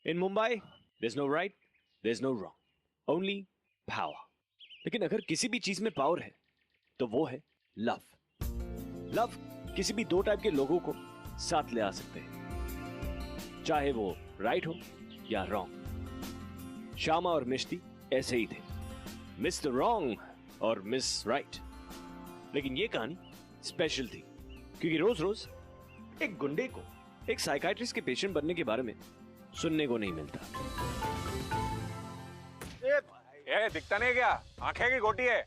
In Mumbai, there's no right, there's no wrong, only power. लेकिन अगर किसी भी चीज में पावर है तो वो है लव. लव किसी भी दो टाइप के लोगों को साथ ले आ सकते हैं, चाहे वो राइट हो या रॉन्ग. श्यामा और मिष्टी ऐसे ही थे, मिस द रॉन्ग और मिस राइट. लेकिन ये कहानी स्पेशल थी क्योंकि रोज रोज एक गुंडे को एक साइकाइट्रिस्ट के पेशेंट बनने के बारे में सुनने को नहीं मिलता. ये दिखता नहीं क्या? आंखें की गोटी है.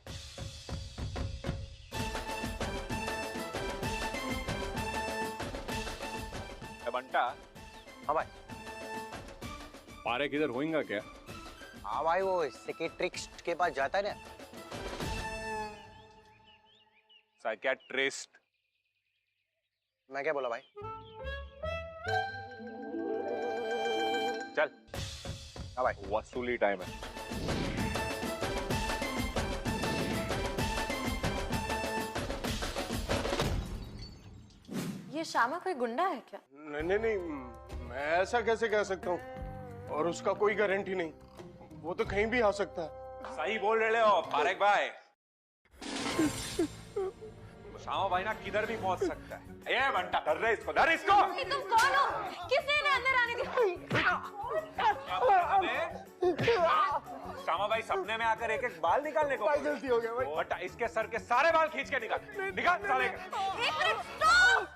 बंटा. हाँ भाई. पारे किधर होएगा क्या? हाँ भाई, वो साइकियाट्रिस्ट के पास जाता है ना. साइकियाट्रिस्ट? मैं क्या बोला भाई? चल. हाँ भाई. वसूली टाइम है. ये श्यामा कोई गुंडा है क्या? नहीं नहीं नहीं, मैं ऐसा कैसे कह सकता हूँ, और उसका कोई गारंटी नहीं, वो तो कहीं भी आ सकता है. सही बोल रहे हो पारेख भाई. श्यामा भाई ना किधर भी पहुंच सकता है. ये बंटा डर रहे इसको, डर इसको. तुम कौन हो? किसने इन्हें अंदर आने दिया? श्यामा भाई सपने में आकर एक एक बाल निकालने को. भाई गलती हो गया भाई. बट इसके सर के सारे बाल खींच के निकाल. निकाल सारे. एक मिनट, स्टॉप!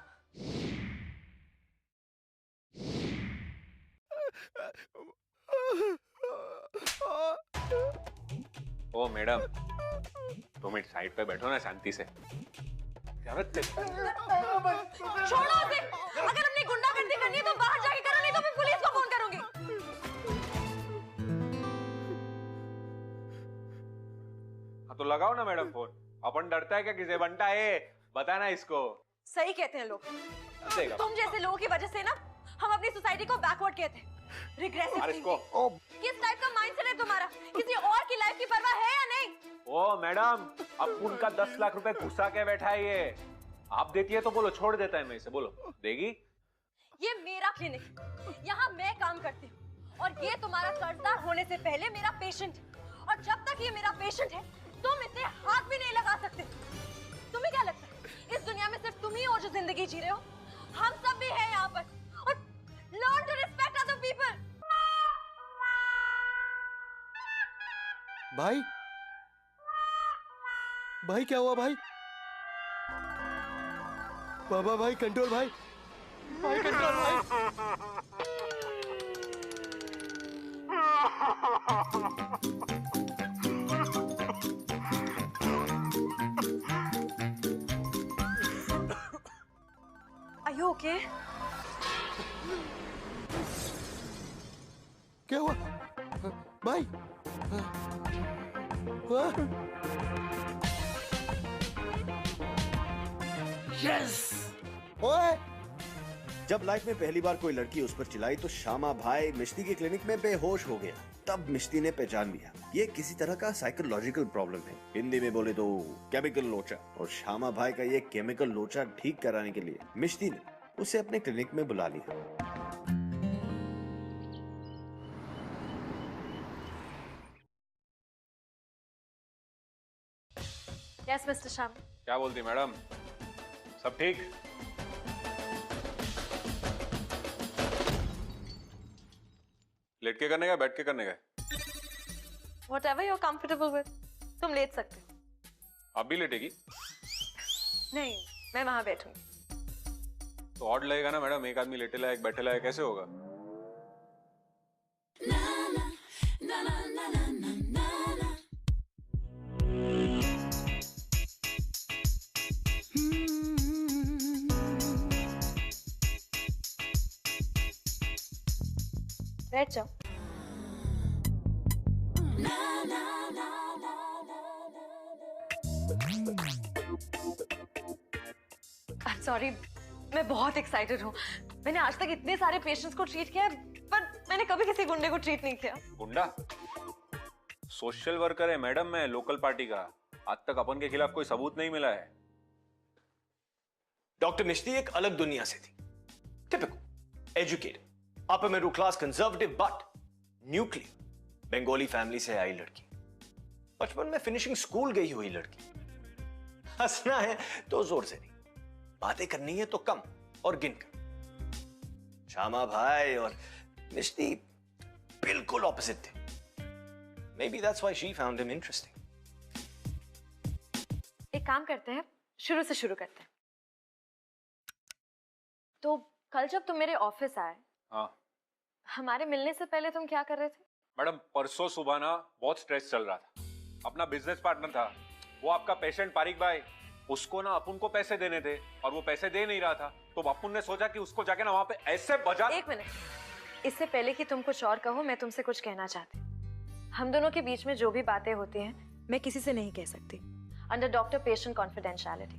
ओ मैडम, 2 मिनट साइड पे बैठो ना शांति से. छोड़ो उसे. अगर हमने गुंडागर्दी करनी है तो बाहर जाके करो, नहीं तो मैं पुलिस को फोन करूंगी. हाँ तो लगाओ ना मैडम फोन. अपन डरता है क्या किसे? बंटा है, बताना इसको. सही कहते हैं लोग. देगा. तुम जैसे लोगों की वजह से ना हम अपनी सोसाइटी को बैकवर्ड कहते हैं. Regressive thinking. किस टाइप का माइंडसेट है तुम्हारा? किसी और की लाइफ की परवाह है या नहीं? ओ मैडम, अब उनका 10 लाख रुपए घुसा के बैठा है ये. आप देती है तो बोलो, छोड़ देता है मैं इसे. बोलो देगी? ये मेरा क्लिनिक, यहाँ मैं काम करती हूँ और ये तुम्हारा कर्जदार होने से पहले मेरा पेशेंट है. और जब तक ये मेरा पेशेंट है तुम इसे हाथ भी नहीं लगा सकते. तुम्हें क्या लगता है इस दुनिया में सिर्फ तुम ही हो जो जिंदगी जी रहे हो? हम सब भी हैं यहाँ पर. और learn to respect other people. भाई भाई क्या हुआ भाई? बाबा भाई कंट्रोल भाई. भाई कंट्रोल भाई. Are you okay? क्या हुआ भाई? यस. ओए, जब लाइफ में पहली बार कोई लड़की उस पर चिल्लाई तो श्यामा भाई मिष्टी के क्लिनिक में बेहोश हो गया. तब मिष्टी ने पहचान लिया ये किसी तरह का साइकोलॉजिकल प्रॉब्लम है. हिंदी में बोले तो केमिकल लोचा. और श्यामा भाई का ये केमिकल लोचा ठीक कराने के लिए मिष्टी ने उसे अपने क्लिनिक में बुला लिया. Yes, Mr. Sham. क्या बोलती मैडम? सब ठीक? लेट के करने का, बैठ के करने का? Whatever you're comfortable with. तुम लेट सकते हो. आप भी लेटेगी? नहीं, मैं वहां बैठूंगी. तो ऑड लगेगा ना मैडम, एक आदमी लेटेला एक बैठेला है, कैसे होगा? बैठ जाओ. सॉरी, मैं बहुत एक्साइटेड हूँ. मैंने आज तक इतने सारे पेशेंट्स को ट्रीट किया है, पर मैंने कभी किसी गुंडे को ट्रीट नहीं किया. गुंडा? सोशल वर्कर है मैडम, मैं लोकल पार्टी का. आज तक अपन के खिलाफ कोई सबूत नहीं मिला है. डॉक्टर मिष्टी एक अलग दुनिया से थी. Typical, educated, upper middle class conservative but nuclear Bengali family से आई लड़की, बचपन में फिनिशिंग स्कूल गई हुई लड़की। हंसना है तो जोर से नहीं, बातें करनी है तो कम और गिन कर। श्यामा भाई और मिष्टी बिल्कुल ऑपोजिट थे। Maybe that's why she found him interesting. एक काम करते हैं, शुरू से शुरू करते हैं। तो कल जब तुम मेरे ऑफिस आए, हाँ हमारे मिलने से पहले तुम क्या कर रहे थे? मैडम, परसों सुबह ना बहुत स्ट्रेस चल रहा था। अपना बिजनेस पार्टनर था, वो आपका पेशेंट पारिक भाई, उसको ना अपुन को पैसे देने थे और वो पैसे दे नहीं रहा था, तो अपुन ने सोचा कि उसको जाके ना वहां पे ऐसे बजा। एक मिनट, इससे पहले कि तुम कुछ और कहो, मैं तुमसे कुछ कहना चाहती हूँ। हम दोनों के बीच में जो भी बातें होती हैं, मैं किसी से नहीं कह सकती, अंडर डॉक्टर पेशेंट कॉन्फिडेंशियलिटी।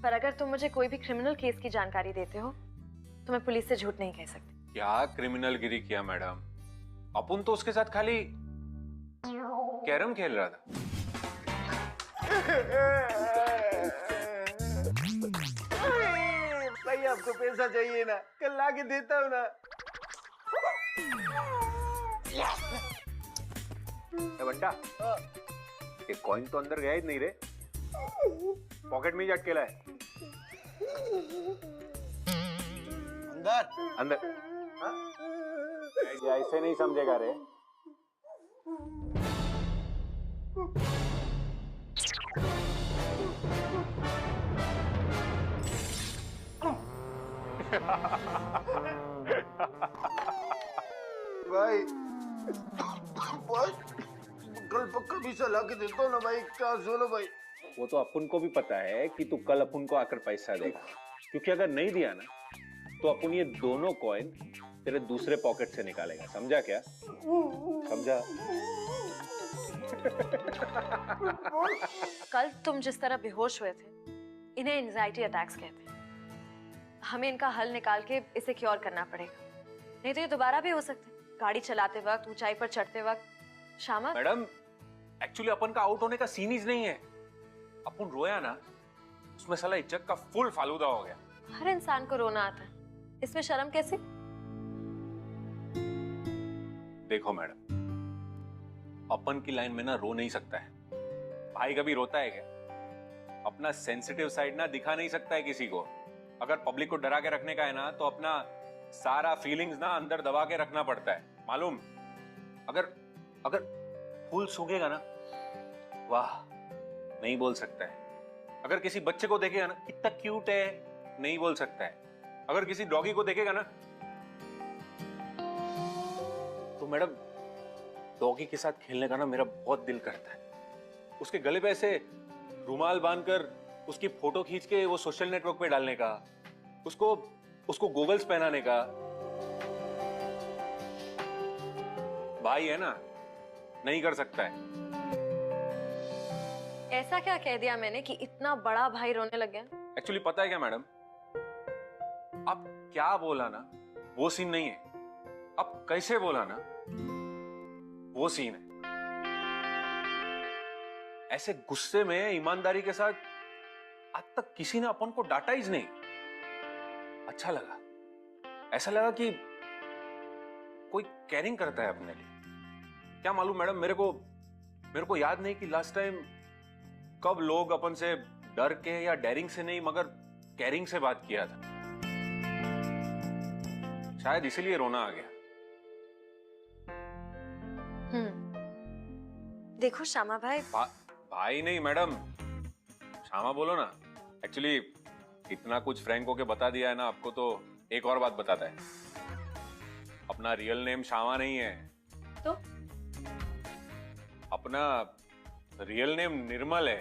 पर अगर तुम मुझे कोई भी क्रिमिनल केस की जानकारी देते हो, तो मैं पुलिस से झूठ नहीं कह सकती। क्या क्रिमिनल गिरी किया मैडम? अपुन तो उसके साथ खाली कैरम खेल रहा था। भाई आपको पैसा चाहिए ना, कल लाके देता हूँ ना। बंटा, एक कॉइन तो अंदर गया ही नहीं रे, पॉकेट में ही अटकेला है। अंदर अंदर ऐसे नहीं समझेगा रे। भाई कल पक्का भी ला के देता हूँ ना भाई, क्या सुनो भाई। वो तो अपुन को भी पता है कि तू कल अपुन को आकर पैसा देगा, क्योंकि अगर नहीं दिया ना तो अपुन ये दोनों कॉइन तेरे दूसरे पॉकेट से निकालेगा। समझा क्या? समझा? कल तुम जिस तरह बेहोश हुए थे, इन्हें एंजाइटी अटैक्स कहते हैं। हमें इनका हल निकाल के इसे क्योर करना पड़ेगा, नहीं तो ये दोबारा भी हो सकते हैं। गाड़ी चलाते वक्त, ऊंचाई पर चढ़ते वक्त। श्यामा मैडम, एक्चुअली अपन का आउट होने का सीन ही नहीं है। अपन रोया ना, उसमें साला इज्जत का फुल फालूदा हो गया। हर इंसान को रोना आता है, इसमें शर्म कैसे? देखो मैडम, अपन की लाइन में ना रो नहीं सकता है। भाई कभी रोता है क्या? अपना सेंसिटिव साइड ना दिखा नहीं सकता है किसी को। अगर पब्लिक को डरा के रखने का है ना, तो अपना सारा फीलिंग्स ना अंदर दबा के रखना पड़ता है, मालूम? अगर अगर फूल सूखेगा ना, वाह नहीं बोल सकता है। अगर किसी बच्चे को देखेगा ना, कितना क्यूट है, नहीं बोल सकता है। अगर किसी डॉगी को देखेगा ना, तो मैडम डॉगी के साथ खेलने का ना मेरा बहुत दिल करता है। उसके गले पे ऐसे रुमाल बांधकर उसकी फोटो खींच के वो सोशल नेटवर्क पे डालने का, उसको गोगल्स पहनाने का। भाई है ना, नहीं कर सकता है। ऐसा क्या कह दिया मैंने कि इतना बड़ा भाई रोने लग गया? एक्चुअली पता है क्या मैडम, आप क्या बोला ना वो सीन नहीं है, आप कैसे बोला ना वो सीन है। ऐसे गुस्से में ईमानदारी के साथ आज तक किसी ने अपन को डांटा ही नहीं। अच्छा लगा, ऐसा लगा कि कोई केयरिंग करता है अपने लिए। क्या मालूम मैडम, मेरे को याद नहीं कि लास्ट टाइम कब लोग अपन से डर के या डेरिंग से नहीं मगर केयरिंग से बात किया था। शायद इसीलिए रोना आ गया। देखो श्यामा भाई, भाई नहीं मैडम, श्यामा बोलो ना। एक्चुअली इतना कुछ फ्रैंक होके बता दिया है ना आपको, तो एक और बात बताता है। अपना रियल नेम श्यामा नहीं है, तो अपना रियल नेम निर्मल है।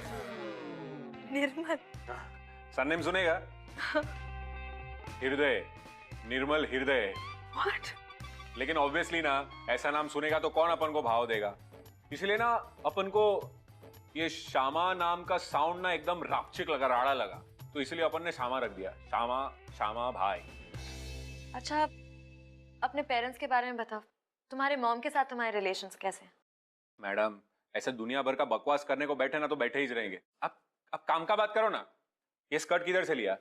निर्मल? सरनेम सुनेगा? हृदय, निर्मल हृदय। What? लेकिन ऑब्वियसली ना, ऐसा नाम सुनेगा तो कौन अपन को भाव देगा। इसलिए ना अपन को ये श्यामा नाम का साउंड ना एकदम रापचिक लगा, राड़ा लगा, तो इसलिए अपन ने श्यामा रख दिया। श्यामा, श्यामा भाई। अच्छा, अपने पेरेंट्स के बारे में बताओ। तुम्हारे मॉम के साथ तुम्हारे रिलेशंस कैसे हैं? मैडम, ऐसे दुनिया भर का बकवास करने को बैठे ना तो बैठे ही रहेंगे। आप काम का बात करो ना। ये स्कर्ट किधर से लिया?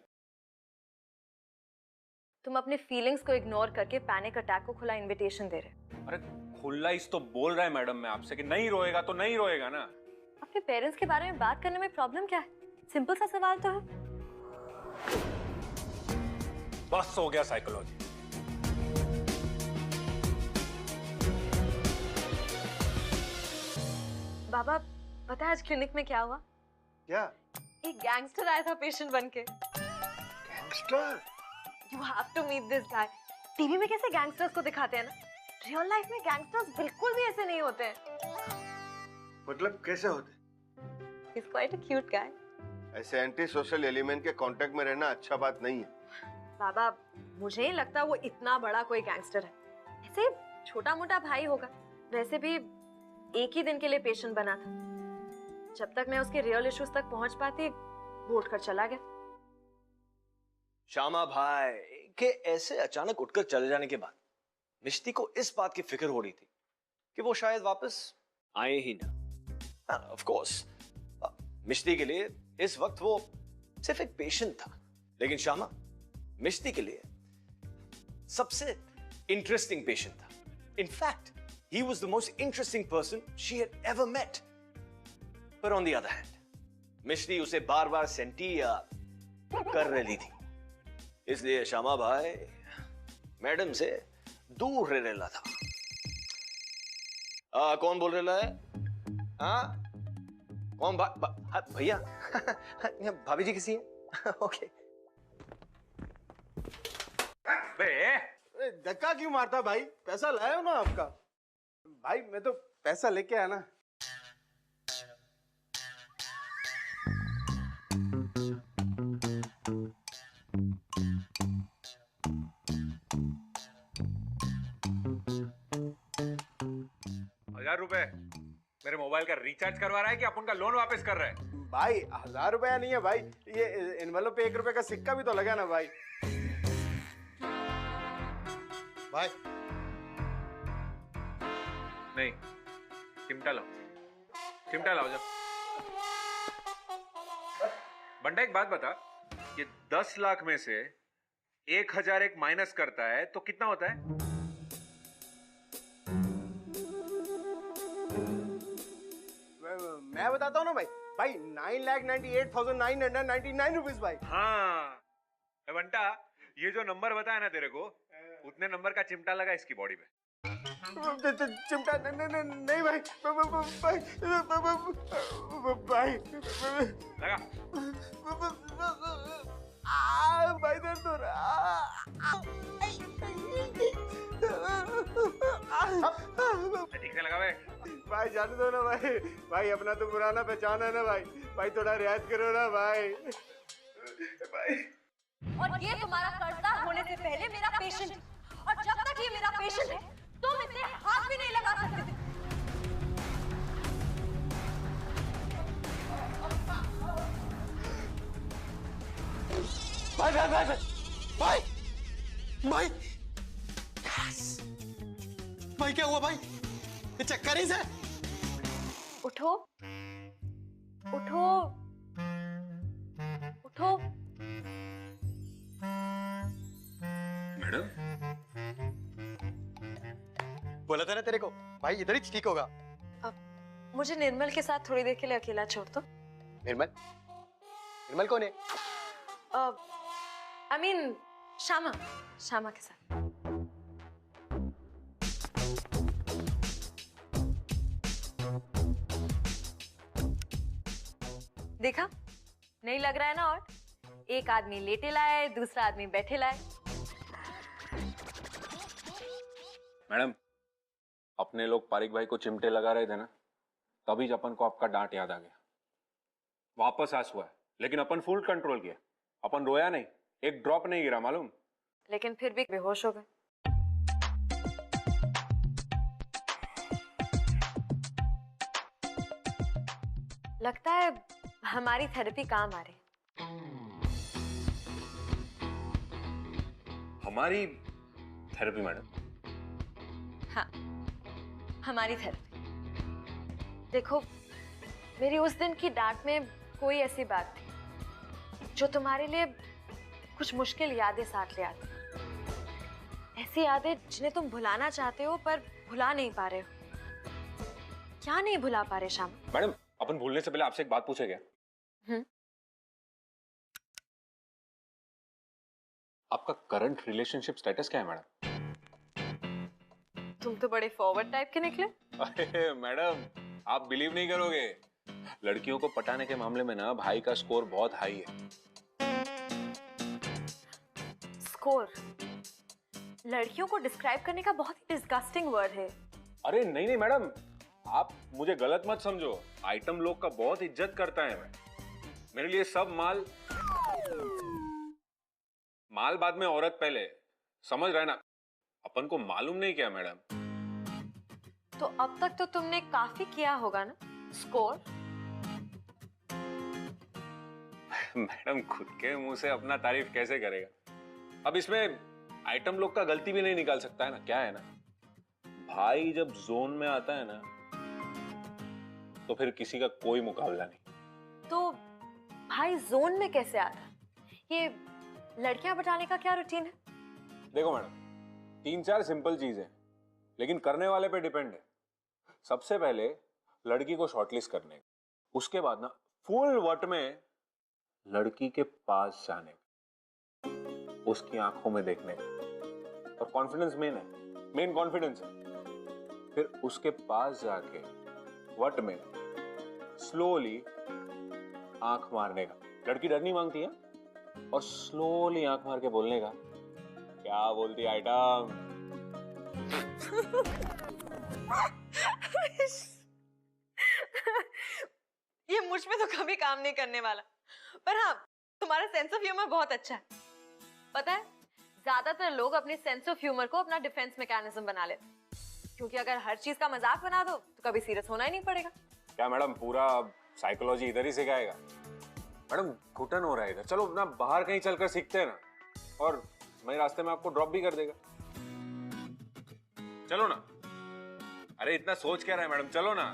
तुम अपने फीलिंग्स को इग्नोर करके पैनिक अटैक को खुला इनविटेशन दे रहे। अरे खुला इस तो बोल रहा है मैडम मैं आपसे कि नहीं रोएगा तो नहीं रोएगा ना। अपने पेरेंट्स के बारे में बात करने में प्रॉब्लम क्या है? सिंपल सा सवाल तो है। बस हो गया साइकोलॉजी। बाबा पता है आज क्लिनिक में क्या हुआ? क्या? एक गैंगस्टर आया था पेशेंट बनके। Gangster? You have to meet this guy. TV में कैसे गैंगस्टर्स को दिखाते हैं ना, रियल लाइफ में गैंगस्टर्स बिल्कुल भी ऐसे नहीं होते हैं। मतलब कैसे होते? He's quite a cute guy. ऐसे एंटी सोशल एलिमेंट के कांटेक्ट में रहना अच्छा बात नहीं है। बाबा मुझे नहीं लगता वो इतना बड़ा कोई गैंगस्टर है, ऐसे छोटा मोटा भाई होगा। वैसे भी एक ही दिन के लिए पेशेंट बना था, जब तक मैं उसके रियल इश्यूज तक पहुंच पाती वो उठकर चला गया। श्यामा भाई के ऐसे अचानक उठकर चले जाने के बाद मिष्टी को इस बात की फिक्र हो रही थी कि वो शायद वापस आए ही ना। ऑफ कोर्स मिष्टी के लिए इस वक्त वो सिर्फ एक पेशेंट था, लेकिन श्यामा मिष्टी के लिए सबसे इंटरेस्टिंग पेशेंट था। In fact he was the most interesting person she had ever met. But on the other hand, मिष्टी उसे बार-बार सेंटी या कर रही थी, इसलिए श्यामा भाई मैडम से दूर रह रहा था। कौन बोल रहा है? कौन? भैया भाभी जी किसी है? ओके। धक्का क्यों मारता भाई? पैसा लाया हो ना आपका? भाई मैं तो पैसा लेके आया ना। ₹1000 मेरे मोबाइल का रिचार्ज करवा रहा है कि अपन का लोन वापस कर रहा है? भाई 1000 रुपया नहीं है भाई, ये एनवेलप पे 1 रुपए का सिक्का भी तो लगा ना भाई। भाई नहीं, चिमटा लाओ, चिमटा लाओ। जब बंटा एक बात बता, ये 10 लाख में से 1001 माइनस करता है तो कितना होता है? मैं बताता हूँ ना भाई, भाई 9,98,999 रुपीज भाई। हाँ बंटा, ये जो नंबर बताया ना तेरे को, उतने नंबर का चिमटा लगा इसकी बॉडी पे। चिमटा नहीं भाई, भाई लगा। भाई दर्द हो रहा। ठीक से लगा भाई, जाने दो ना भाई। भाई अपना तो पुराना पहचान है ना भाई, भाई थोड़ा रियायत करो ना भाई। भाई और ये तुम्हारा कर्जदार होने से पहले मेरा पेशेंट, और जब तक ये मेरा पेशेंट है तुम इसे हाथ भी नहीं लगा सकते थे। भाई भाई भाई भाई भाई भाई क्या हुआ भाई? ये चक्कर ही से। उठो उठो उठो। मैडम बोला था ना तेरे को भाई, इधर ही ठीक होगा। अब मुझे निर्मल के साथ थोड़ी देर के लिए अकेला छोड़ दो। निर्मल? निर्मल कौन है? I mean, श्यामा के साथ। देखा, नहीं लग रहा है ना? और एक आदमी लेटे लाए, दूसरा आदमी बैठे लाए। मैडम, अपने लोग पारिक भाई को चिमटे लगा रहे थे ना, तभी अपन को आपका डांट याद आ गया। वापस आंसू है, लेकिन अपन फुल कंट्रोल किया। अपन रोया नहीं, एक ड्रॉप नहीं गिरा, मालूम? लेकिन फिर भी बेहोश हो गए। लगता है हमारी थेरेपी काम आ रही। हमारी थेरेपी मैडम? हाँ, हमारी थेरेपी। देखो, मेरी उस दिन की डांट में कोई ऐसी बात थी जो तुम्हारे लिए कुछ मुश्किल यादें साथ ले आती। ऐसी यादें जिन्हें तुम भुलाना चाहते हो पर भुला नहीं पा रहे हो। क्या नहीं भुला पा रहे श्याम? मैडम, अपन भूलने से पहले आपसे एक बात पूछे क्या? आपका करंट रिलेशनशिप स्टेटस क्या है मैडम? तुम तो बड़े फॉरवर्ड टाइप के निकले। अरे मैडम, आप बिलीव नहीं करोगे, लड़कियों को पटाने के मामले में ना भाई का स्कोर बहुत हाई है। स्कोर लड़कियों को डिस्क्राइब करने का बहुत ही डिस्गस्टिंग वर्ड है। अरे नहीं नहीं मैडम, आप मुझे गलत मत समझो, आइटम लोग का बहुत इज्जत करता है मैं। मेरे लिए सब माल बाद में, औरत पहले, समझ रहे ना? अपन को मालूम नहीं क्या मैडम? तो अब तक तो तुमने काफी किया होगा ना स्कोर? मैडम खुद के मुंह से अपना तारीफ कैसे करेगा? अब इसमें आइटम लोग का गलती भी नहीं निकाल सकता है ना। क्या है ना, भाई जब जोन में आता है ना तो फिर किसी का कोई मुकाबला नहीं। तो भाई जोन में कैसे आता है? ये लड़कियां पटाने का क्या रूटीन है? देखो मैडम, 3-4 सिंपल चीजें, लेकिन करने वाले पे डिपेंड है। सबसे पहले लड़की को शॉर्टलिस्ट करने का, उसके बाद ना फुल वट में लड़की के पास जाने का, उसकी आंखों में देखने का, और कॉन्फिडेंस मेन कॉन्फिडेंस है। फिर उसके पास जाके वट में स्लोली आंख मारने का। लड़की डर नहीं मांगती है, और स्लोली आंख मार के बोलने का, क्या बोलती आइटम? ये मुझ में तो कभी काम नहीं करने वाला, पर हाँ तुम्हारा सेंस ऑफ ह्यूमर बहुत अच्छा है। पता है, ज्यादातर लोग अपने सेंस ऑफ ह्यूमर को अपना डिफेंस मैकेनिज्म बना लेते, क्योंकि अगर हर चीज का मजाक बना दो तो कभी सीरियस होना ही नहीं पड़ेगा। क्या मैडम, पूरा साइकोलॉजी इधर ही सिखाएगा? मैडम घुटन हो रहा है इधर, चलो ना बाहर कहीं चलकर सीखते हैं ना, और मैं रास्ते में आपको ड्रॉप भी कर देगा। चलो ना। अरे इतना सोच क्या रहा है मैडम, चलो ना।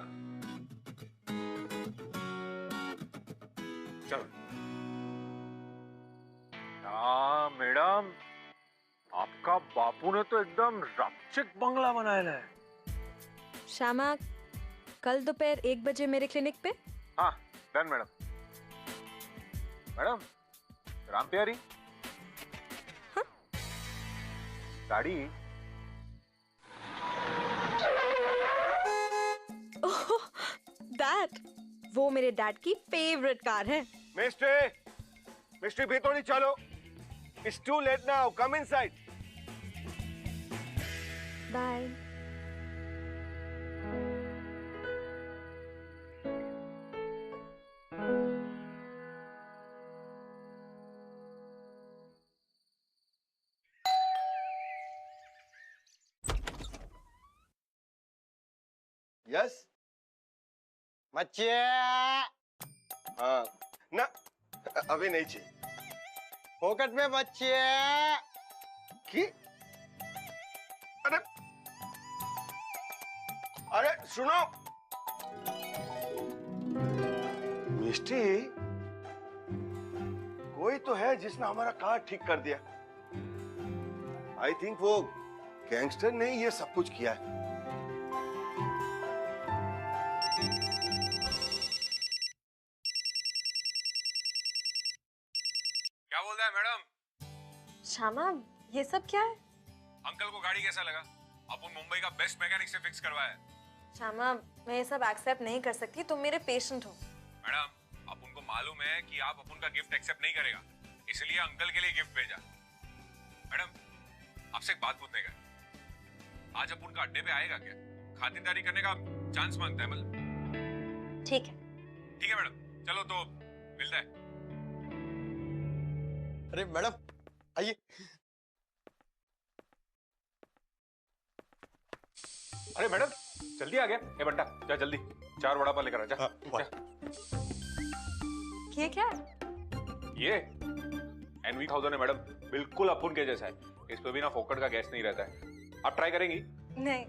चलो। हाँ मैडम, आपका बापू ने तो एकदम रक्षित बंगला बनाया है। श्यामा, कल दोपहर 1 बजे मेरे क्लिनिक पे। हाँ डन मैडम। मैडम, राम प्यारी। हाँ? गाड़ी। ओह, दैट, वो मेरे डैड की फेवरेट कार है। मिस्ट्री भी तो नहीं, चलो। It's too late now. Come inside. Bye. Yes. बच्चे हाँ ना, अभी नहीं चाहिए। पॉकेट में बच्चे की? अरे अरे सुनो मिस्टी, कोई तो है जिसने हमारा कार ठीक कर दिया। आई थिंक वो गैंगस्टर ने ये सब कुछ किया है। क्या बोल रहा है मैडम? श्यामा, ये सब क्या है? अंकल को गाड़ी कैसा लगा? अपन मुंबई का बेस्ट मैकेनिक से फिक्स करवाया है। श्यामा, मैं ये सब एक्सेप्ट नहीं कर सकती, तुम मेरे पेशेंट हो। मैडम, अपन को मालूम है कि आप अपन का गिफ्ट एक्सेप्ट नहीं करेगा, इसलिए अंकल के लिए गिफ्ट भेजा। मैडम, आपसे एक बात पूछने का, आज अपन का अड्डे पे आएगा क्या? खातिरदारी करने का चांस मांगता है मतलब। ठीक है। ठीक है मैडम, चलो तो मिलता है। अरे मैडम आइए। अरे मैडम, जल्दी आ गया। ए बंटा, जा जल्दी 4 वड़ा पाव लेकर आ जा। हाँ, जा। ये क्या है? ये NV1000 है मैडम, बिल्कुल अपन के जैसा है। इस पे भी ना फोकट का गैस नहीं रहता है। आप ट्राई करेंगी? नहीं।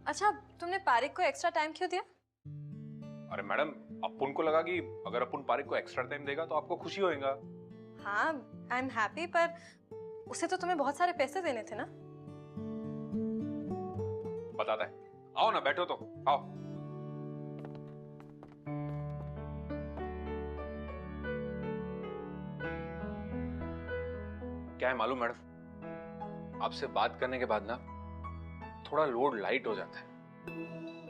अच्छा, तुमने पारिक को एक्स्ट्रा टाइम क्यों दिया? अरे मैडम, अपन को लगा कि अगर अपन पारिक को एक्स्ट्रा टाइम देगा तो आपको खुशी होएगा। हाँ, आई एम हैप्पी, पर उसे तो तुम्हें बहुत सारे पैसे देने थे ना। बताता है। आओ ना, बैठो तो, आओ। क्या है मालूम मैडम, आपसे बात करने के बाद ना थोड़ा लोड लाइट हो जाता है।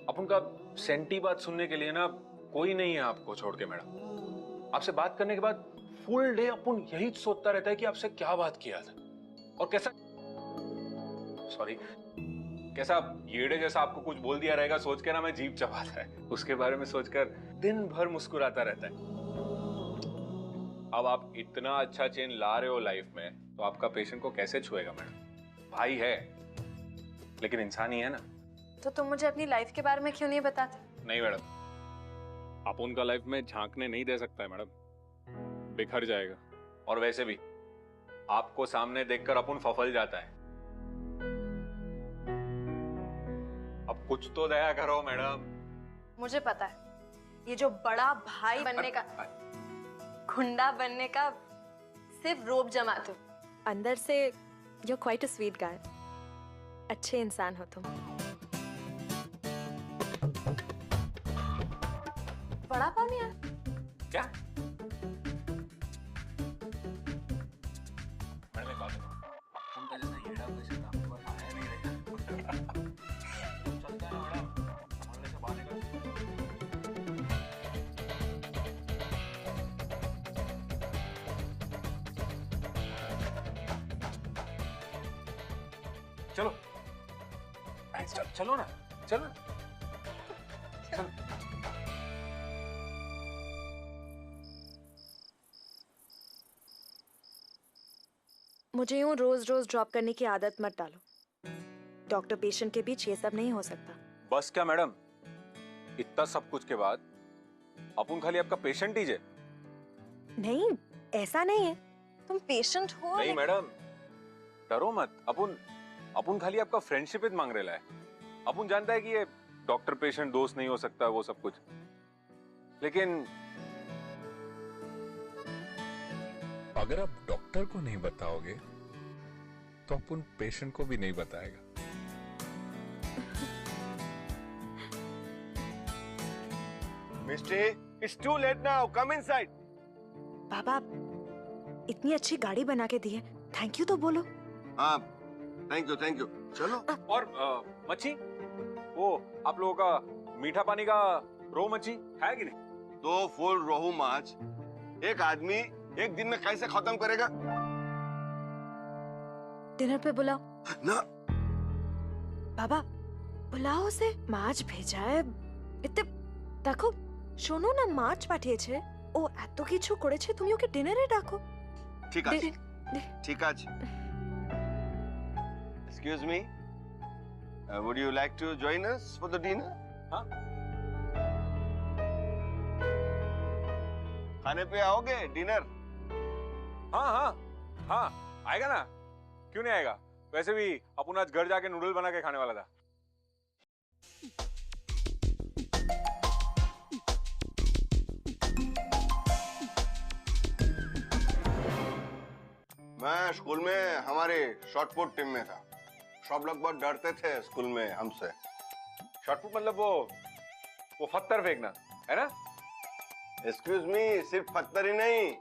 अपन का सेंटी बात सुनने के लिए ना कोई नहीं है आपको छोड़ के मैडम। आपसे बात करने के बाद फुल डे अपन यही सोचता रहता है कि आपसे क्या बात किया था और कैसा, सॉरी, कैसा येड़े जैसा आपको कुछ बोल दिया रहेगा सोच के ना मैं जीभ चबाता है, उसके बारे में सोचकर दिन भर मुस्कुराता रहता है। अब आप इतना अच्छा चेंज ला रहे हो लाइफ में, तो आपका पेशेंट को कैसे छुएगा मैडम? भाई है लेकिन इंसान ही है ना। तो तुम मुझे अपनी लाइफ के बारे में क्यों नहीं बताते? नहीं मैडम, आप उनका लाइफ में झांकने नहीं दे सकता है मैडम, बिखर जाएगा। और वैसे भी आपको सामने देखकर अपन फफल जाता है। अब कुछ तो दया करो मैडम। मुझे पता है, ये जो बड़ा भाई बनने का, गुंडा बनने का सिर्फ रोब जमाते हो, अंदर से you're quite a sweet guy। अच्छे इंसान हो तुम। बड़ा पाव नहीं है क्या मैडम, एक बात बताओ, उनका जैसा येड़ा पेशेंट आपके पास आया नहीं रहेगा। चलता है ना मैडम, मोहल्ले से बाहर निकल। चलो चलो ना, चलो चलो। मुझे यूं रोज रोज ड्रॉप करने की आदत मत डालो। डॉक्टर पेशेंट के बीच ये सब नहीं हो सकता। बस क्या मैडम, इतना सब कुछ के बाद अपन खाली आपका पेशेंट ही जे? नहीं, ऐसा नहीं है, तुम पेशेंट हो। नहीं मैडम, डरो मत। अपन खाली आपका फ्रेंडशिप ही मांग रहे है। अपन जानता है कि ये डॉक्टर पेशेंट दोस्त नहीं हो सकता, वो सब कुछ, लेकिन अगर आप डॉक्टर को नहीं बताओगे तो अपन पेशेंट को भी नहीं बताएगा। मिस्टी, it's too late now. Come inside. बाबा, इतनी अच्छी गाड़ी बना के दी है, थैंक यू तो बोलो। हाँ, थैंक यू। चलो। और मच्छी, वो आप लोगों का मीठा पानी का रो मच्छी है कि नहीं? 2 फुल रोहू माछ एक आदमी एक दिन में कैसे खत्म करेगा? डिनर पे बुलाओ ना। बाबा, बुलाओ उसे। माछ भेजा है, इतने देखो, শোনো না, মাছ পাঠিয়েছে, ও এত কিছু করেছে, তুমি ওকে ডিনারে ডাকো। ঠিক আছে, ঠিক আছে। Excuse me, would you like to join us for the dinner? हाँ? खाने पे आओगे डिनर? हाँ, आएगा ना, क्यों नहीं आएगा? वैसे भी अपन आज घर जाके नूडल बना के खाने वाला था। मैं स्कूल में हमारे शॉट पुट टीम में था। सब लोग बहुत डरते थे स्कूल में हमसे। शॉटपुट मतलब वो पत्थर फेंकना है ना? एक्सक्यूज मी, सिर्फ पत्थर ही नहीं,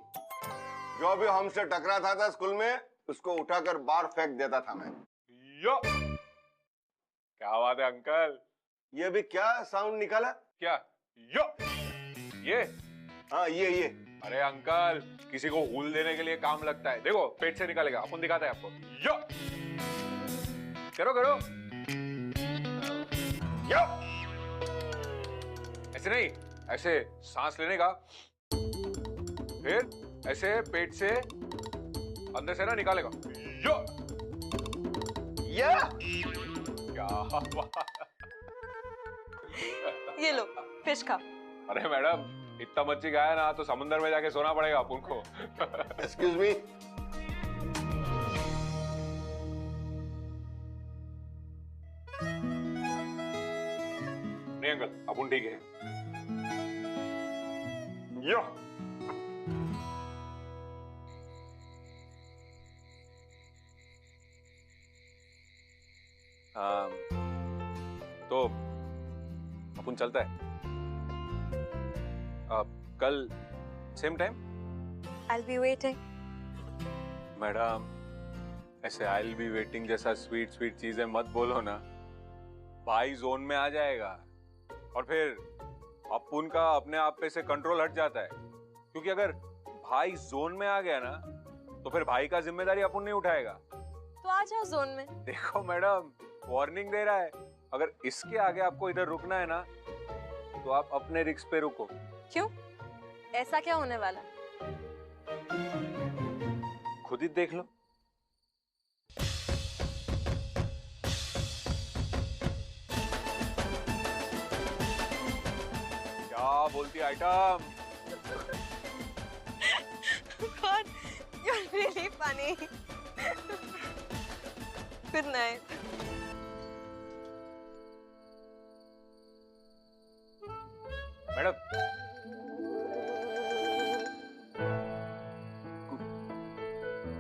जो भी हमसे टकराता था स्कूल में उसको उठाकर बाहर फेंक देता था मैं। यो, क्या बात है अंकल, ये भी क्या साउंड निकाला? क्या यो? ये? हाँ, ये। अरे अंकल, किसी को हुल देने के लिए काम लगता है। देखो, पेट से निकालेगा, अपन दिखाते हैं आपको। यो, करो यो। ऐसे नहीं, ऐसे सांस लेने का, फिर ऐसे पेट से अंदर से ना निकालेगा। यो, या। क्या बात। ये लो, फिश खाओ। अरे मैडम, इतना मच्छी खाया ना तो समुद्र में जाके सोना पड़ेगा अपन को। Excuse me. नहीं अंकल, अपन ठीक है। यो, तो अपन चलता है कल same time. I'll be waiting. Madam ऐसे आई बी वेटिंग जैसा स्वीट स्वीट चीजें मत बोलो ना, भाई जोन में आ जाएगा और फिर अपुन का अपने आप पे से कंट्रोल हट जाता है, क्योंकि अगर भाई जोन में आ गया ना तो फिर भाई का जिम्मेदारी अपुन नहीं उठाएगा। तो आ जाओ जोन में। देखो मैडम वार्निंग दे रहा है, अगर इसके आगे आपको इधर रुकना है ना तो आप अपने रिस्क पे रुको। क्यों? ऐसा क्या होने वाला? खुद ही देख लो। क्या बोलती item? God, you're really funny. Good night. Madam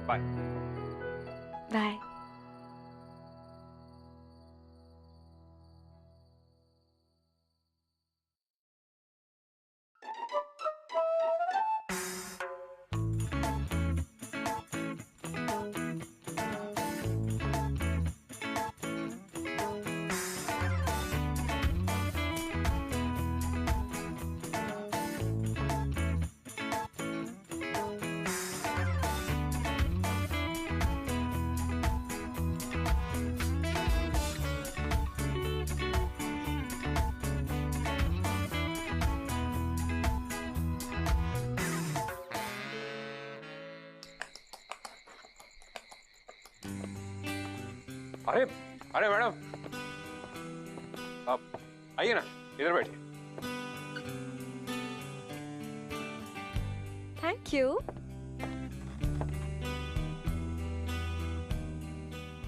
bye. Bye. अरे अरे मैडम आप आइए ना, इधर बैठिए। Thank you.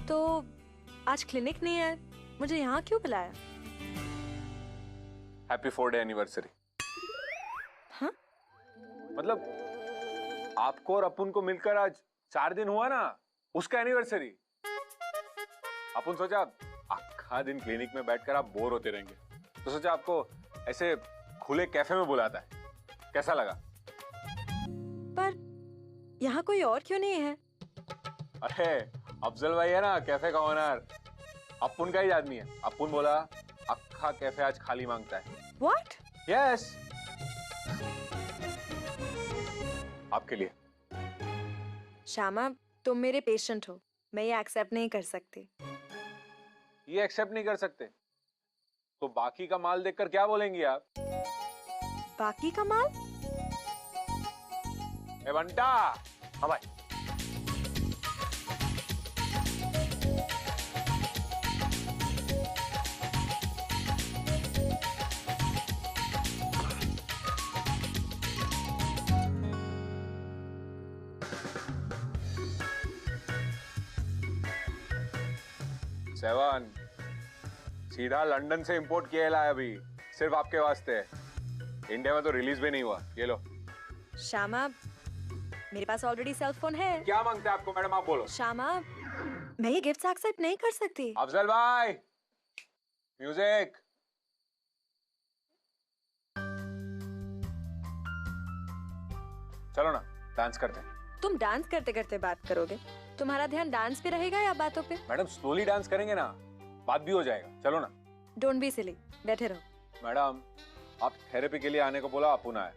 तो आज क्लिनिक नहीं है, मुझे यहाँ क्यों बुलाया? Happy 4 day anniversary. हाँ? मतलब आपको और अपुन को मिलकर आज 4 दिन हुआ ना, उसका एनिवर्सरी। अपुन सोचा आखा दिन क्लिनिक में बैठकर आप बोर होते रहेंगे, तो सोचा आपको ऐसे खुले कैफे में बुलाता है। कैसा लगा? पर यहाँ कोई और क्यों नहीं है? अरे अफजल भाई है ना कैफे का ओनर, अपुन का ही आदमी है। अपुन बोला अखा कैफे आज खाली मांगता है। What? यस आपके लिए। श्यामा, तुम मेरे पेशेंट हो, मैं ये एक्सेप्ट नहीं कर सकती। ये एक्सेप्ट नहीं कर सकते तो बाकी का माल देखकर क्या बोलेंगी आप? बाकी का माल? ए बंटा, हाँ भाई। सेवन सीधा लंदन से इंपोर्ट किया है अभी, सिर्फ आपके वास्ते। इंडिया में तो रिलीज भी नहीं हुआ। ये लो। श्यामा, मेरे पास ऑलरेडी सेल फोन है। क्या मांगते हैं आपको मैडम, आप बोलो। श्यामा, मैं ये गिफ्ट्स एक्सेप्ट नहीं कर सकती। अफजल भाई म्यूजिक। चलो ना डांस करते हैं। तुम डांस करते करते बात करोगे? तुम्हारा ध्यान डांस पे रहेगा या बातों पे? मैडम स्लोली डांस करेंगे ना, बात भी हो जाएगा। चलो ना। डोंट बी सिली, बैठे रहो। मैडम आप थेरेपी के लिए आने को बोला, अपुन आया।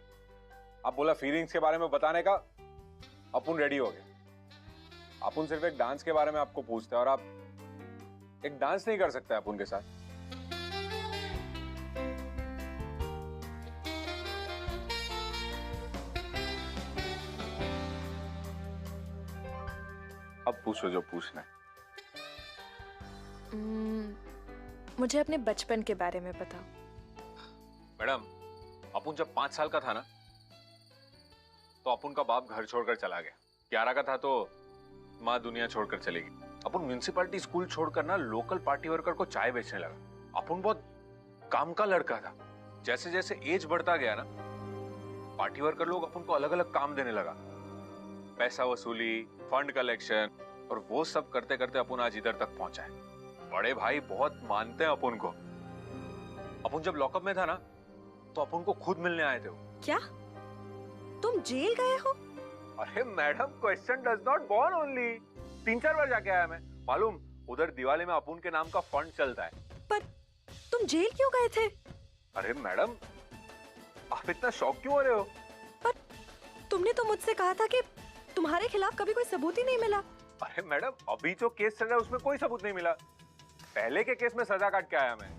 आप बोला फीलिंग्स के बारे में बताने का, अपुन रेडी हो गया। अपुन सिर्फ एक डांस के बारे में आपको पूछता है और आप एक डांस नहीं कर सकते अपुन के साथ। अब पूछो जो पूछना है। मुझे अपने बचपन के बारे में बताओ। मैडम अपुन जब 5 साल का था ना, तो अपुन का बाप घर छोड़कर चला गया। 11 का था तो माँ दुनिया छोड़कर चली गई। अपुन म्युनिसिपैलिटी स्कूल छोड़कर ना लोकल पार्टी वर्कर को चाय बेचने लगा। अपुन बहुत काम का लड़का था। जैसे जैसे एज बढ़ता गया ना, पार्टी वर्कर लोग अपुन को अलग अलग काम देने लगा। पैसा वसूली, फंड कलेक्शन, और वो सब करते करते अपुन आज इधर तक पहुंचा है। बड़े भाई बहुत मानते हैं अपुन को। अपन जब लॉकअप में था ना तो अपन को खुद मिलने आए थे वो। क्या तुम जेल गए हो? अरे madam, question does not born only. 3-4 बार जाके आया मैं। मालूम, उधर दिवाली में अपुन के नाम का फंड चलता है। पर तुम जेल क्यों गए थे? अरे मैडम, आप इतना शॉक क्यों हो रहे हो? पर तुमने तो मुझसे कहा था कि तुम्हारे खिलाफ कभी कोई सबूत ही नहीं मिला। अरे मैडम, अभी जो केस चल रहा है उसमें कोई सबूत नहीं मिला। पहले के केस में सजा काट के आया मैं।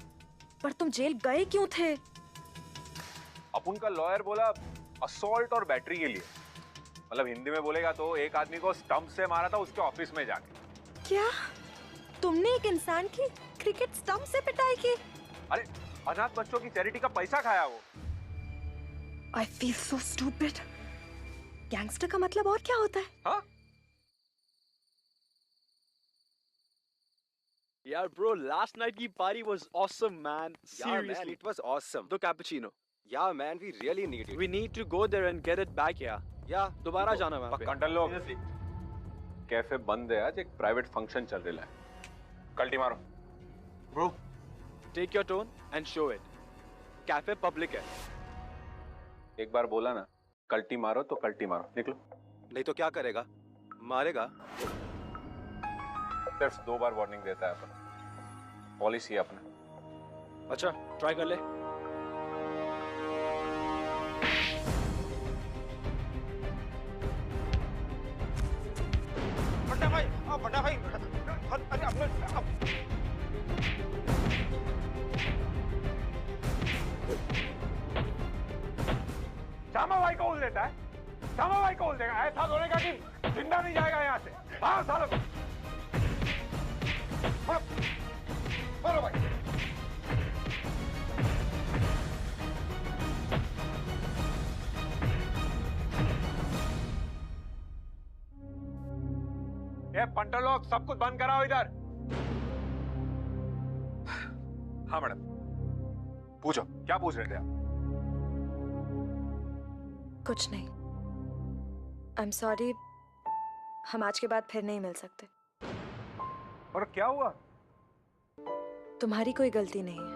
पर तुम जेल गए क्यों थे? अपुन का लॉयर बोला असॉल्ट और बैटरी के लिए। मतलब हिंदी में बोलेगा तो एक आदमी को स्टंप से मारा था उसके ऑफिस में जाके। क्या तुमने एक इंसान की क्रिकेट स्टंप से पिटाई की? अरे अनाथ बच्चों की चैरिटी का पैसा खाया वो। I feel so stupid. Gangster का मतलब और क्या होता है? हाँ? यार ब्रो, लास्ट नाइट की party was awesome man. Seriously, it was awesome. the cappuccino. Yeah, man, we really need it. We need to go there and get it back, yeah. Yeah, दोबारा जाना वहाँ पे. कंटन लोग, कैफे बंद है आज, एक प्राइवेट फंक्शन चल रहा है. कल्टी मारो. Bro, take your tone and show it. Cafe public है. एक बार बोला ना, कल्टी मारो तो कल्टी मारो. निकलो. नहीं तो क्या करेगा? मारेगा? सिर्फ 2 बार वार्निंग देता है अपन. पॉलिसी है अपना. अच्छा, ट्राई कर ले. बड़ा भाई, अरे अपने श्यामा भाई को बोल देता है. श्यामा भाई को बोल देगा. ऐसा बोलेगा कि जिंदा नहीं जाएगा यहाँ से. हाँ सालों. बोलो भाई. ये पंटर लोग सब कुछ बंद कराओ इधर. हाँ मैडम, पूछो. क्या पूछ रहे थे आप? कुछ नहीं. I'm sorry. हम आज के बाद फिर नहीं मिल सकते. और क्या हुआ? तुम्हारी कोई गलती नहीं है.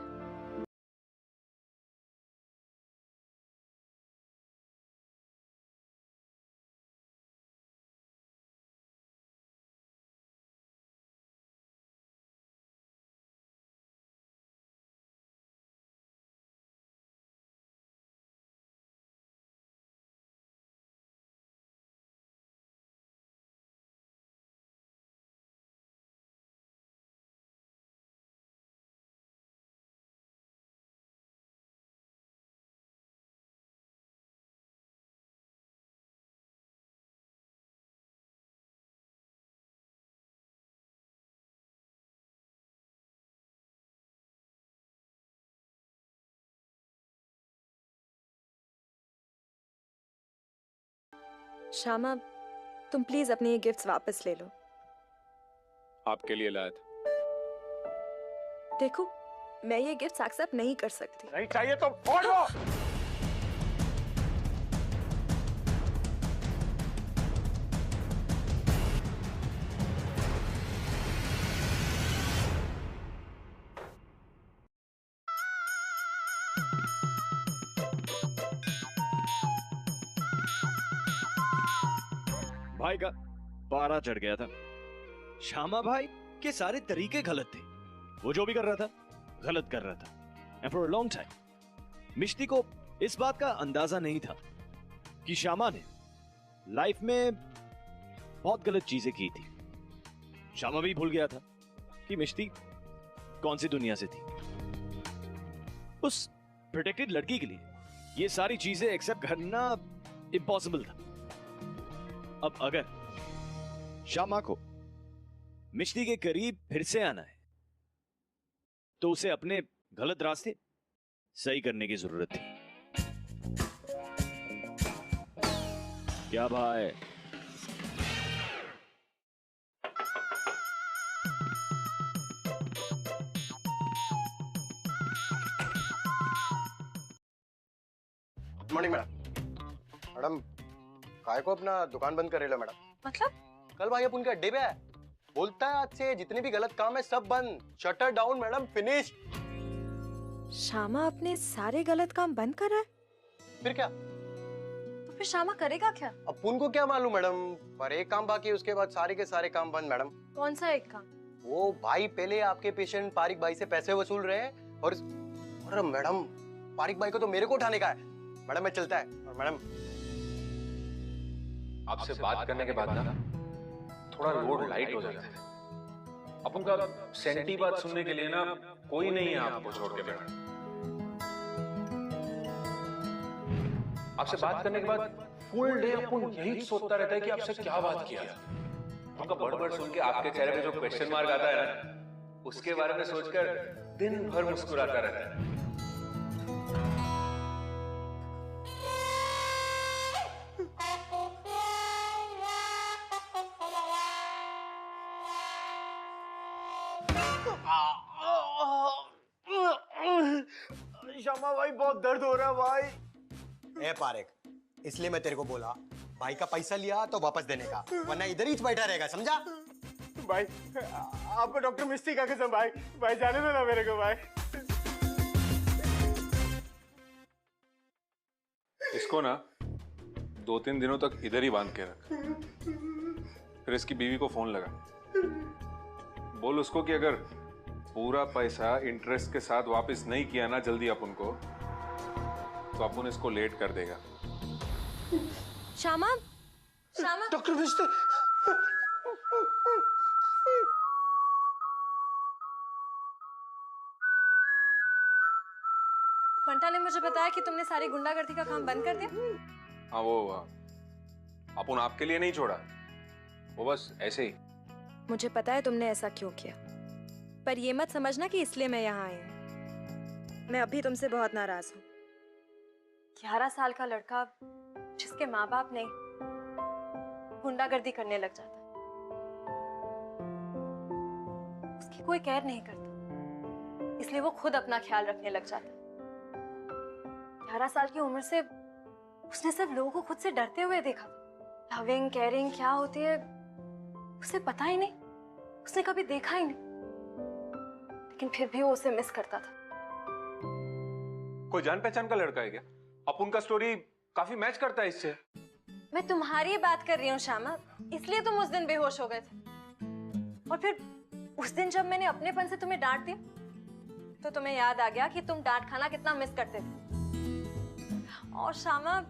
श्यामा, तुम प्लीज अपने ये गिफ्ट्स वापस ले लो. आपके लिए लाया था. देखो, मैं ये गिफ्ट्स एक्सेप्ट नहीं कर सकती. नहीं चाहिए तो फोड़ दो. भाई का पारा चढ़ गया था. श्यामा भाई के सारे तरीके गलत थे. वो जो भी कर रहा था गलत कर रहा था. And for a long time Mishti को इस बात का अंदाजा नहीं था कि श्यामा ने लाइफ में बहुत गलत चीजें की थी. श्यामा भी भूल गया था कि मिष्टी कौन सी दुनिया से थी. उस प्रोटेक्टेड लड़की के लिए ये सारी चीजें एक्सेप्ट करना इम्पॉसिबल था. अब अगर श्यामा को मिष्टी के करीब फिर से आना है तो उसे अपने गलत रास्ते सही करने की जरूरत थी. क्या भाई? Morning madam. मैडम, काय को अपना दुकान बंद कर रहे हो मैडम? मतलब? कल भाई अपन के अड्डे पे है. बोलता है आज से जितने भी गलत काम है सब बंद. Shutter down madam, finish. Shyama अपने सारे गलत काम बंद कर रहा है? फिर क्या? तो फिर श्यामा करेगा क्या? अब उनको क्या मालूम मैडम, पर एक काम बाकी है, उसके बाद सारे के सारे काम बंद मैडम। कौन सा एक काम? वो भाई पहले आपके पेशेंट पारिक भाई से पैसे वसूल रहे हैं और अरे मैडम पारिक भाई को तो मेरे को उठाने का है मैडम। मैं चलता है। और मैडम आपसे बात करने के बाद ना थोड़ा लोड लाइट हो जाता है। अपन का सेंटी बात सुनने के लिए ना कोई नहीं है आपको छोड़ के मैडम। आपसे बात करने के बाद फुल डे अपन यही सोचता रहता है कि आपसे क्या बात किया। उनका बड़बड़ सुन के आपके चेहरे पे जो क्वेश्चन मार्क आता है ना, उसके बारे में सोचकर दिन भर मुस्कुराता रहता है। श्यामा भाई बहुत दर्द हो रहा है भाई। ए पारिक, इसलिए मैं तेरे को बोला भाई का पैसा लिया तो वापस देने का, वरना इधर ही बैठा रहेगा, समझा? भाई आपको डॉक्टर मिस्टी का कसम भाई, भाई जाने दो ना मेरे को भाई। इसको ना 2-3 दिनों तक इधर ही बांध के रख। फिर इसकी बीवी को फोन लगा, बोल उसको कि अगर पूरा पैसा इंटरेस्ट के साथ वापस नहीं किया ना जल्दी अपन को, तो अपन इसको लेट कर देगा। श्यामा, श्यामा, डॉक्टर मिस्टी, पंटा ने मुझे बताया कि तुमने सारी गुंडागर्दी का काम बंद कर दिया। हाँ वो अपन आपके लिए नहीं छोड़ा, वो बस ऐसे ही। मुझे पता है तुमने ऐसा क्यों किया, पर ये मत समझना कि इसलिए मैं यहाँ आई हूँ। मैं अभी तुमसे बहुत नाराज हूँ। 11 साल का लड़का जिसके माँ बाप नहीं गुंडागर्दी करने लग जाता, उसकी कोई केयर नहीं करता, इसलिए वो खुद अपना ख्याल रखने लग जाता। 11 साल की उम्र से उसने सिर्फ लोगों को खुद से डरते हुए देखा। लविंग केयरिंग क्या होती है उसे पता ही नहीं, उसने कभी देखा ही नहीं, लेकिन फिर भी वो उसे मिस करता था। कोई जान पहचान का लड़का है क्या? अपन का स्टोरी काफी मैच करता है इससे। मैं तुम्हारी बात कर रही हूँ श्यामा, इसलिए तुम उस दिन बेहोश हो गए थे। और फिर उस दिन जब मैंने अपनेपन से तुम्हें डांट दिया, तो तुम्हें याद आ गया कि तुम डांट खाना कितना मिस करते थे। और Shyama,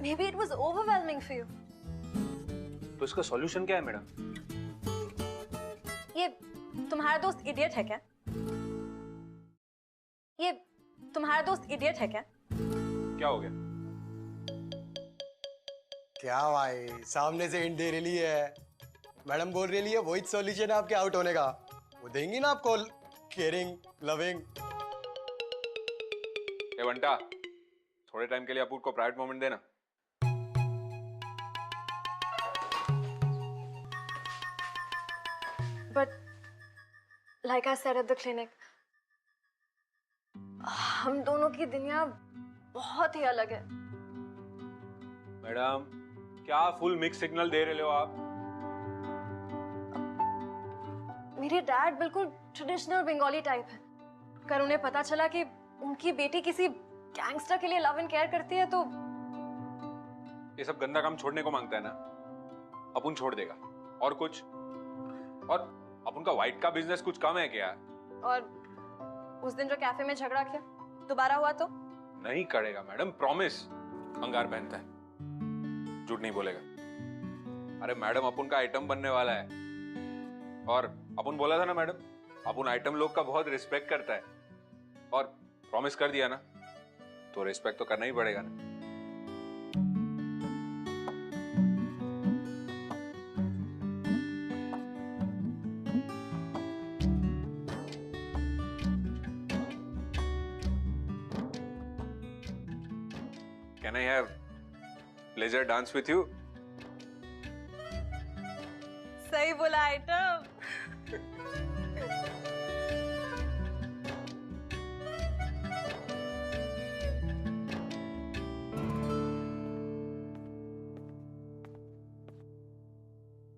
maybe it was overwhelming for you. तो इसका सॉल्यूशन क्या है मैडम? ये तुम्हारा दोस्त इडियट है क्या? ये तुम्हारा दोस्त इडियट है क्या? क्या हो गया? क्या भाई, सामने से हिंट दे रही है, मैडम बोल रही है वही सॉल्यूशन है आपके आउट होने का। वो देंगी ना आपको केयरिंग, लविंग। ए बंटा, थोड़े टाइम के लिए अपूर को प्राइवेट मोमेंट देना। But like I said at the clinic, हम दोनों की दुनिया बहुत ही अलग है। मैडम, क्या फुल मिक्स सिग्नल दे रहे हो आप? मेरे डैड बिल्कुल ट्रेडिशनल बंगाली टाइप है। अगर उन्हें पता चला कि उनकी बेटी किसी गैंगस्टर के लिए लव एंड केयर करती है तो ये सब गंदा काम छोड़ने को मांगता है ना, अपन छोड़ देगा। और कुछ, और अपन का व्हाइट का बिजनेस कुछ कम है क्या? और उस दिन जो कैफे में झगड़ा किया, दोबारा हुआ तो? नहीं करेगा मैडम, प्रॉमिस। अंगार पहनता है, झूठ नहीं बोलेगा। अरे मैडम, अपन का आइटम बनने वाला है, और अपन बोला था ना मैडम, अपन आइटम लोग का बहुत रिस्पेक्ट करता है, और प्रॉमिस कर दिया ना, तो रिस्पेक्ट तो करना ही पड़ेगा ना। Can I have pleasure dance with you? सही बोला आइटम।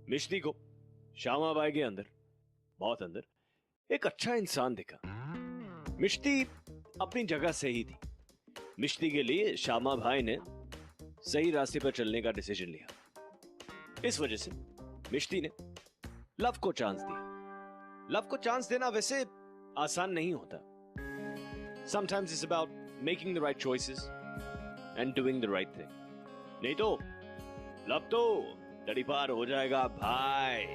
मिश्ती को श्यामाबाई के अंदर, बहुत अंदर, एक अच्छा इंसान दिखा। मिश्ती अपनी जगह सही थी। मिष्टी के लिए श्यामा भाई ने सही रास्ते पर चलने का डिसीजन लिया। इस वजह से मिष्टी ने लव को चांस दिया। लव को चांस देना वैसे आसान नहीं होता। Sometimes it's about making the right choices and doing the right thing. नहीं तो लव तो तड़ी पार हो जाएगा भाई।